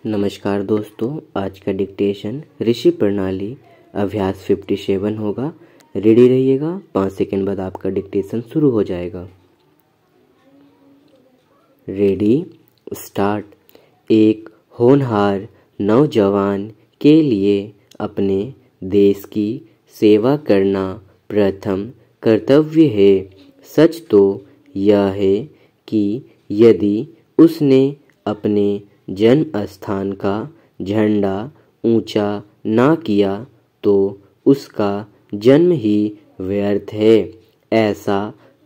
नमस्कार दोस्तों, आज का डिक्टेशन ऋषि प्रणाली अभ्यास 57 होगा। रेडी रहिएगा, 5 सेकंड बाद आपका डिक्टेशन शुरू हो जाएगा। Ready start. एक होनहार नौजवान के लिए अपने देश की सेवा करना प्रथम कर्तव्य है। सच तो यह है कि यदि उसने अपने जन्म स्थान का झंडा ऊंचा ना किया तो उसका जन्म ही व्यर्थ है। ऐसा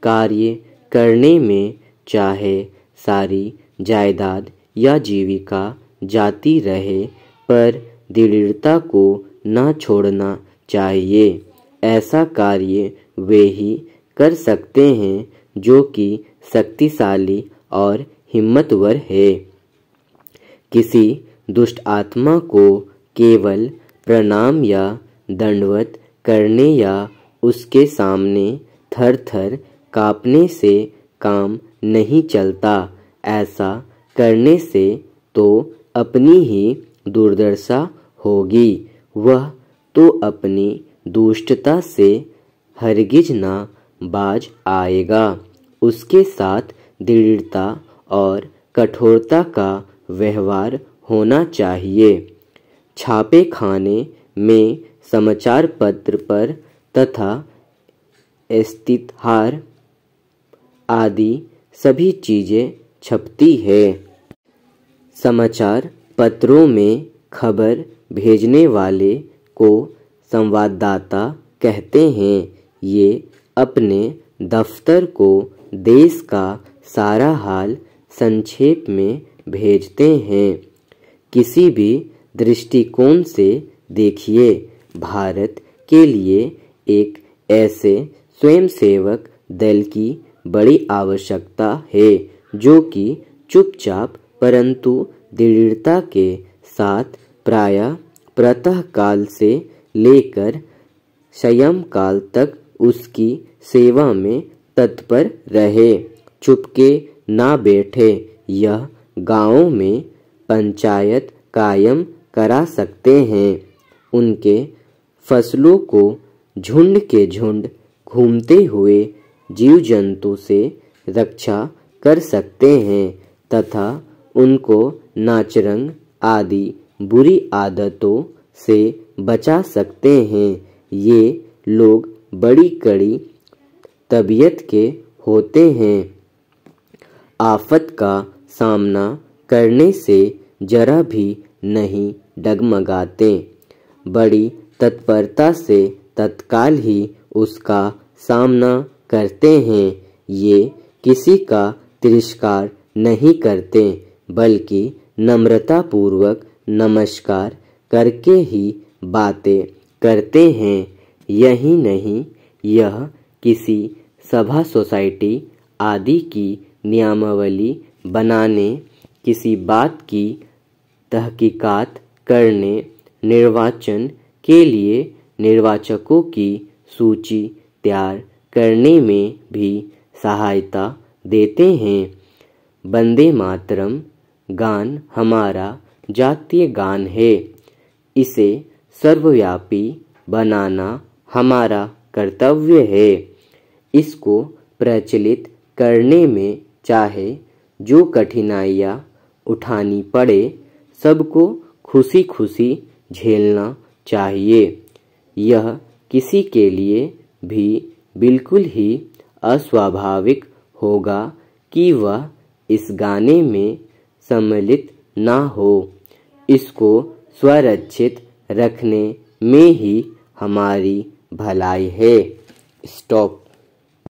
कार्य करने में चाहे सारी जायदाद या जीविका जाती रहे, पर दृढ़ता को ना छोड़ना चाहिए। ऐसा कार्य वे ही कर सकते हैं जो कि शक्तिशाली और हिम्मतवर है। किसी दुष्ट आत्मा को केवल प्रणाम या दंडवत करने या उसके सामने थर थर कांपने से काम नहीं चलता। ऐसा करने से तो अपनी ही दुर्दशा होगी। वह तो अपनी दुष्टता से हरगिज ना बाज आएगा। उसके साथ दृढ़ता और कठोरता का व्यवहार होना चाहिए। छापे खाने में समाचार पत्र पर तथा इश्तिहार आदि सभी चीज़ें छपती है। समाचार पत्रों में खबर भेजने वाले को संवाददाता कहते हैं। ये अपने दफ्तर को देश का सारा हाल संक्षेप में भेजते हैं। किसी भी दृष्टिकोण से देखिए, भारत के लिए एक ऐसे स्वयंसेवक दल की बड़ी आवश्यकता है जो कि चुपचाप परंतु दृढ़ता के साथ प्रायः प्रातः काल से लेकर शयन काल तक उसकी सेवा में तत्पर रहे, चुपके ना बैठे। यह गाँवों में पंचायत कायम करा सकते हैं। उनके फसलों को झुंड के झुंड घूमते हुए जीव जंतु से रक्षा कर सकते हैं तथा उनको नाचरंग आदि बुरी आदतों से बचा सकते हैं। ये लोग बड़ी कड़ी तबीयत के होते हैं। आफत का सामना करने से जरा भी नहीं डगमगाते, बड़ी तत्परता से तत्काल ही उसका सामना करते हैं। ये किसी का तिरस्कार नहीं करते, बल्कि नम्रतापूर्वक नमस्कार करके ही बातें करते हैं। यही नहीं, यह किसी सभा सोसाइटी आदि की नियमावली बनाने, किसी बात की तहकीकात करने, निर्वाचन के लिए निर्वाचकों की सूची तैयार करने में भी सहायता देते हैं। वंदे मातरम गान हमारा जातीय गान है। इसे सर्वव्यापी बनाना हमारा कर्तव्य है। इसको प्रचलित करने में चाहे जो कठिनाइयाँ उठानी पड़े, सबको खुशी खुशी झेलना चाहिए। यह किसी के लिए भी बिल्कुल ही अस्वाभाविक होगा कि वह इस गाने में सम्मिलित ना हो। इसको स्वरक्षित रखने में ही हमारी भलाई है। स्टॉप।